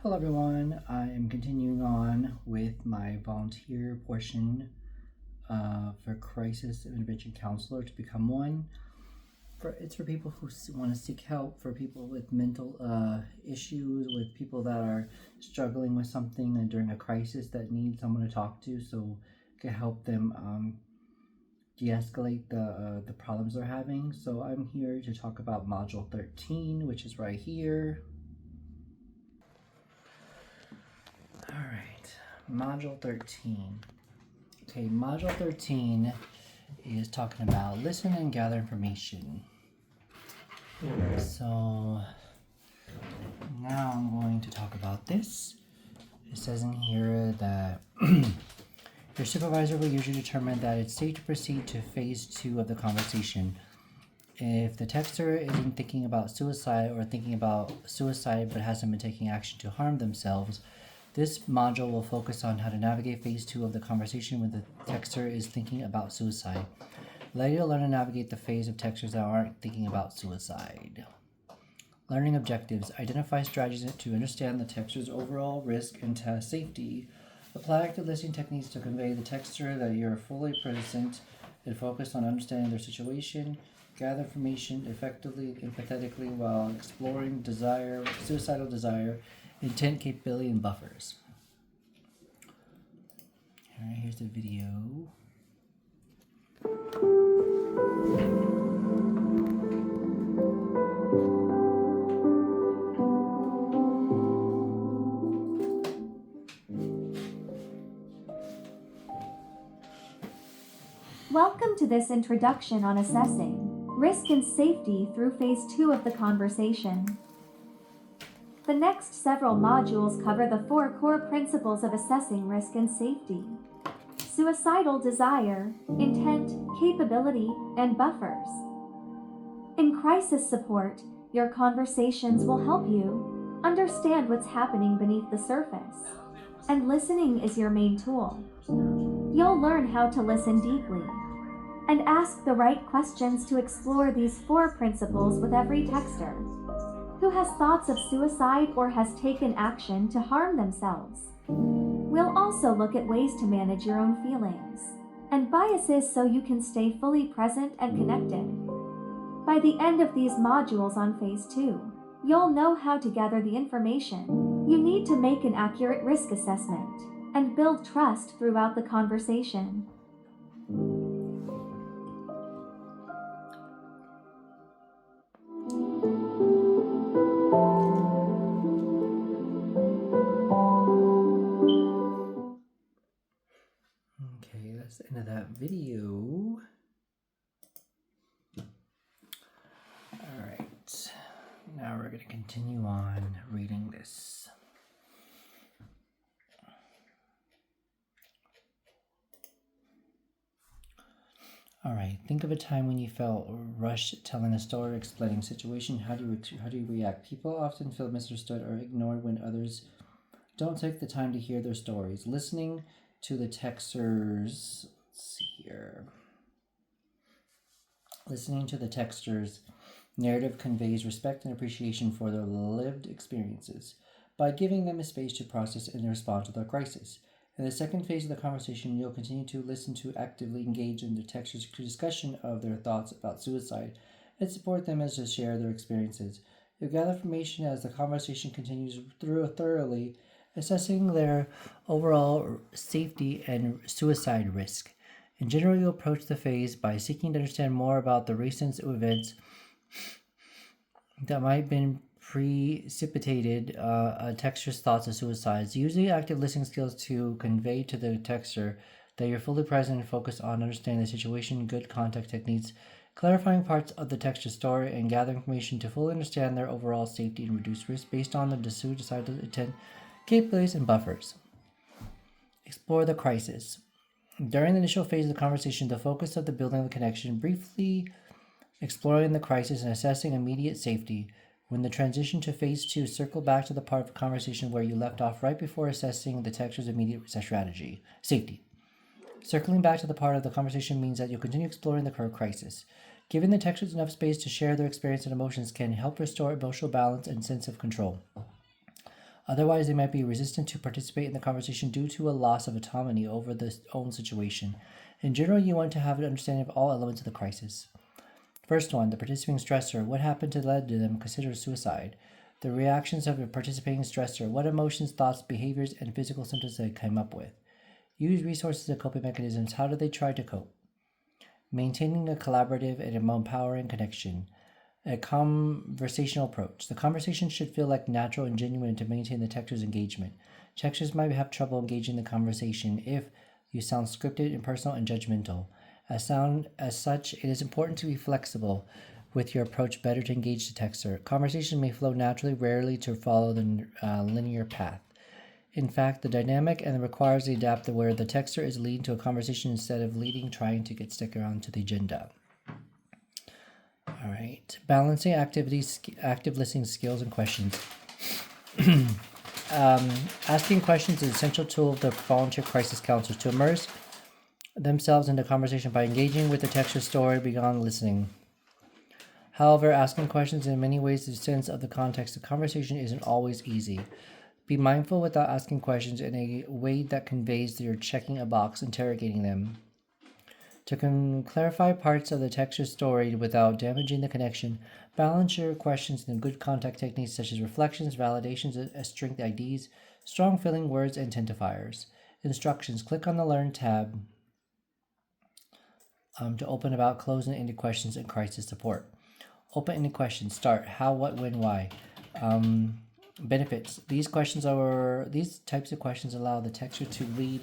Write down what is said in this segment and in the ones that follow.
Hello everyone, I am continuing on with my volunteer portion for crisis intervention counselor to become one. It's for people who want to seek help, for people with mental issues, with people that are struggling with something and during a crisis that need someone to talk to, so can help them de-escalate the problems they're having. So I'm here to talk about module 13, which is right here. Alright, module 13. Okay, module 13 is talking about listen and gather information. So now I'm going to talk about this. It says in here that your supervisor will usually determine that it's safe to proceed to phase 2 of the conversation. If the texter isn't thinking about suicide or thinking about suicide but hasn't been taking action to harm themselves, this module will focus on how to navigate phase 2 of the conversation when the texter is thinking about suicide. Later, you'll learn to navigate the phase of texters that aren't thinking about suicide. Learning objectives. Identify strategies to understand the texter's overall risk and test safety. Apply active listening techniques to convey the texter that you're fully present and focus on understanding their situation. Gather information effectively and empathetically while exploring suicidal desire, intent, capability, and buffers. Alright, here's the video. Welcome to this introduction on assessing risk and safety through phase 2 of the conversation. The next several modules cover the 4 core principles of assessing risk and safety: suicidal desire, intent, capability, and buffers. In crisis support, your conversations will help you understand what's happening beneath the surface, and listening is your main tool. You'll learn how to listen deeply and ask the right questions to explore these 4 principles with every texter who has thoughts of suicide or has taken action to harm themselves. We'll also look at ways to manage your own feelings and biases so you can stay fully present and connected. By the end of these modules on phase 2, you'll know how to gather the information you need to make an accurate risk assessment and build trust throughout the conversation. Okay, that's the end of that video. Alright, now we're going to continue on reading this. Alright, think of a time when you felt rushed telling a story, explaining a situation. How do you react? People often feel misunderstood or ignored when others don't take the time to hear their stories. Listening to the texters, let's see here. Listening to the texters' narrative conveys respect and appreciation for their lived experiences by giving them a space to process and respond to their crisis. In the second phase of the conversation, you'll continue to listen to actively engage in the texters' discussion of their thoughts about suicide and support them as they share their experiences. You'll gather information as the conversation continues thoroughly, assessing their overall safety and suicide risk. In general, you'll approach the phase by seeking to understand more about the recent events that might have been precipitated a texter's thoughts of suicide. Using active listening skills to convey to the texter that you're fully present and focused on understanding the situation, good contact techniques, clarifying parts of the texter's story, and gathering information to fully understand their overall safety and reduce risk based on the suicidal intent, capabilities, and buffers. Explore the crisis. During the initial phase of the conversation, the focus of the building of the connection, briefly exploring the crisis and assessing immediate safety. When the transition to phase 2, circle back to the part of the conversation where you left off right before assessing the texter's immediate safety. Circling back to the part of the conversation means that you'll continue exploring the current crisis. Giving the texters enough space to share their experience and emotions can help restore emotional balance and sense of control. Otherwise, they might be resistant to participate in the conversation due to a loss of autonomy over their own situation. In general, you want to have an understanding of all elements of the crisis. First one, the participating stressor. What happened to lead to them consider suicide? The reactions of a participating stressor. What emotions, thoughts, behaviors, and physical symptoms they came up with? Use resources and coping mechanisms. How do they try to cope? Maintaining a collaborative and empowering connection. A conversational approach. The conversation should feel like natural and genuine to maintain the texter's engagement. Texters might have trouble engaging the conversation if you sound scripted, impersonal, and judgmental. As such, it is important to be flexible with your approach, better to engage the texter. Conversation may flow naturally, rarely to follow the linear path. In fact, the dynamic and requires the adapt where the texter is leading to a conversation instead of trying to get stuck around to the agenda. All right, balancing activities, active listening skills and questions. Asking questions is an essential tool of the volunteer crisis counselors to immerse themselves in the conversation by engaging with the texture's story beyond listening. However, asking questions in many ways the sense of the context of conversation isn't always easy. Be mindful without asking questions in a way that conveys that you're checking a box, interrogating them. To clarify parts of the texture's story without damaging the connection, balance your questions in good contact techniques such as reflections, validations, strength IDs, strong filling words, and intensifiers. Instructions. Click on the Learn tab to open about, close, and ended questions and crisis support. Open-ended questions. Start. How, what, when, why. Benefits. These types of questions allow the texture to lead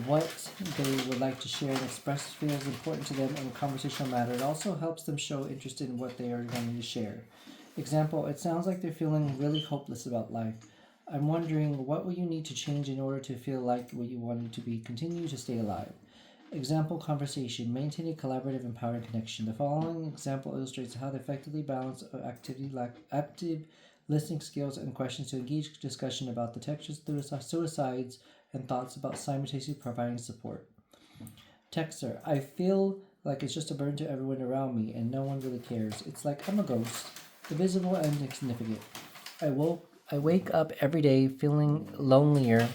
what they would like to share and express feels important to them in a conversational matter. It also helps them show interest in what they are going to share. Example, it sounds like they're feeling really hopeless about life. I'm wondering, what will you need to change in order to feel like what you want to be, continue to stay alive? Example conversation, maintain a collaborative, empowering connection. The following example illustrates how to effectively balance active listening skills and questions to engage discussion about the textures, suicides, and thoughts about simultaneously providing support. Texter, I feel like it's just a burden to everyone around me and no one really cares. It's like I'm a ghost, invisible and insignificant. I wake up every day feeling lonelier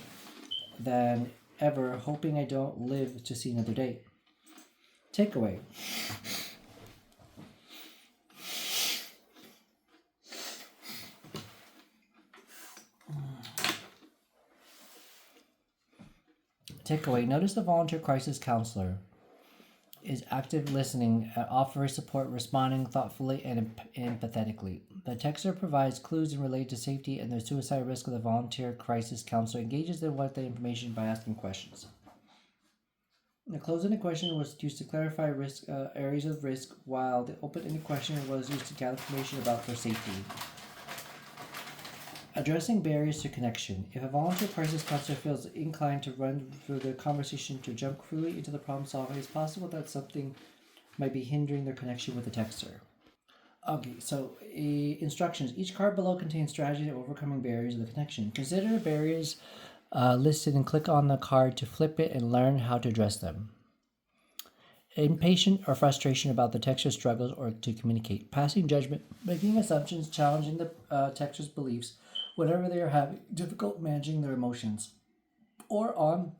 than ever, hoping I don't live to see another day. Takeaway. Takeaway. Notice the volunteer crisis counselor is active listening, offers support, responding thoughtfully and empathetically. The texter provides clues in related to safety and the suicide risk of the volunteer crisis counselor engages them with the information by asking questions. The closed-ended question was used to clarify risk areas of risk, while the open-ended question was used to gather information about their safety. Addressing barriers to connection. If a volunteer crisis counselor feels inclined to run through the conversation to jump quickly into the problem solving, it's possible that something might be hindering their connection with the texter. Okay, so instructions. Each card below contains strategies for overcoming barriers of the connection. Consider the barriers listed and click on the card to flip it and learn how to address them. Impatient or frustration about the texter's struggles or to communicate. Passing judgment, making assumptions, challenging the texter's beliefs, whenever they are having difficult managing their emotions, or on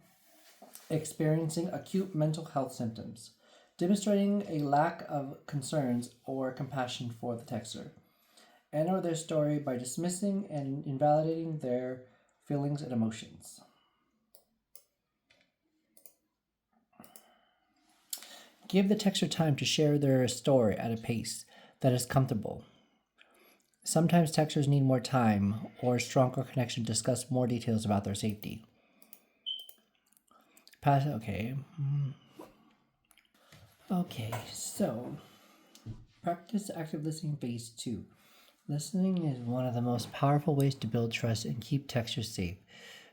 experiencing acute mental health symptoms, demonstrating a lack of concerns or compassion for the texter, and or their story by dismissing and invalidating their feelings and emotions. Give the texter time to share their story at a pace that is comfortable. Sometimes texters need more time or stronger connection to discuss more details about their safety. Okay, so practice active listening phase 2. Listening is one of the most powerful ways to build trust and keep texters safe.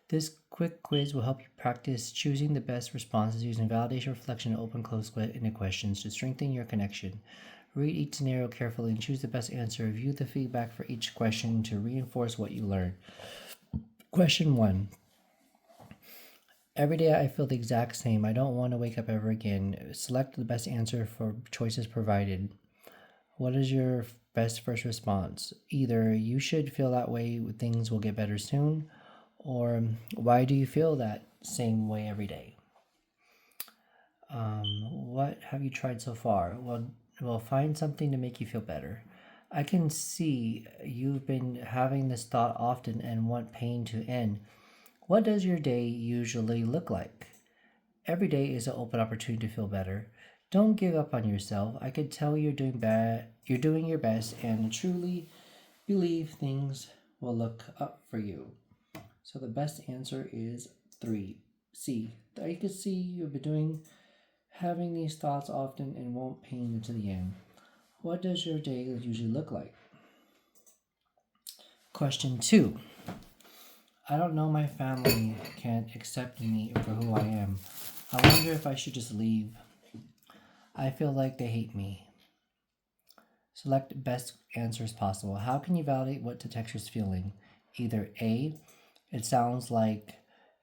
This quick quiz will help you practice choosing the best responses using validation, reflection, and open close-ended questions to strengthen your connection. Read each scenario carefully and choose the best answer. Review the feedback for each question to reinforce what you learned. Question 1. Every day I feel the exact same. I don't want to wake up ever again. Select the best answer for choices provided. What is your best first response? Either you should feel that way, things will get better soon, or why do you feel that same way every day? What have you tried so far? Well, find something to make you feel better. I can see you've been having this thought often and want pain to end. What does your day usually look like? Every day is an open opportunity to feel better. Don't give up on yourself. I could tell you're doing bad. You're doing your best, and truly believe things will look up for you. So the best answer is 3C. You can see you've been having these thoughts often and won't pain into the end. What does your day usually look like? Question 2. I don't know, my family can't accept me for who I am. I wonder if I should just leave. I feel like they hate me. Select best answers possible. How can you validate what the text is feeling? Either A, it sounds like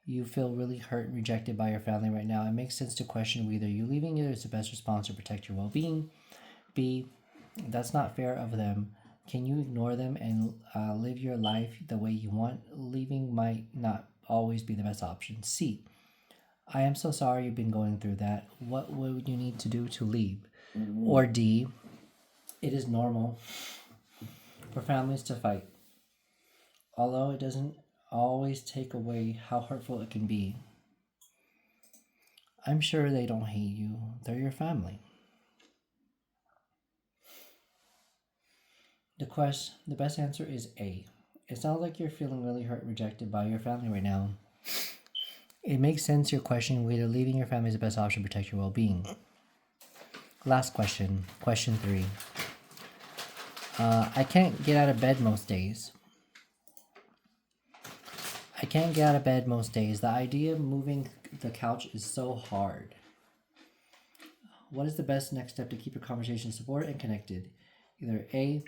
you feel really hurt and rejected by your family right now. It makes sense to question whether you leaving it is the best response to protect your well-being. B, that's not fair of them. Can you ignore them and live your life the way you want? Leaving might not always be the best option. C, I am so sorry you've been going through that. What would you need to do to leave? Or D, it is normal for families to fight, although it doesn't always take away how hurtful it can be. I'm sure they don't hate you, they're your family. The best answer is A. It sounds like you're feeling really hurt and rejected by your family right now. It makes sense you're questioning whether leaving your family is the best option to protect your well-being. Last question, question 3. I can't get out of bed most days. I can't get out of bed most days. The idea of moving the couch is so hard. What is the best next step to keep your conversation supported and connected? Either A,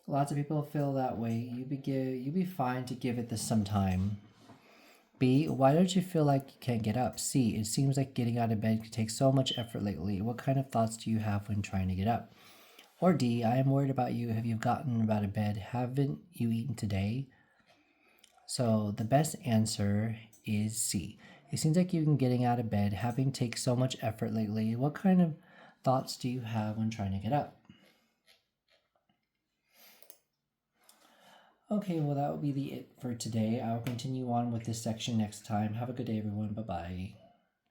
lots of people feel that way. You'd be fine to give it this some time. B, why don't you feel like you can't get up? C, it seems like getting out of bed can take so much effort lately. What kind of thoughts do you have when trying to get up? Or D, I am worried about you. Have you gotten out of bed? Haven't you eaten today? So the best answer is C. It seems like you've been getting out of bed, having taken so much effort lately. What kind of thoughts do you have when trying to get up? Okay, well, that will be it for today. I'll continue on with this section next time. Have a good day, everyone. Bye-bye.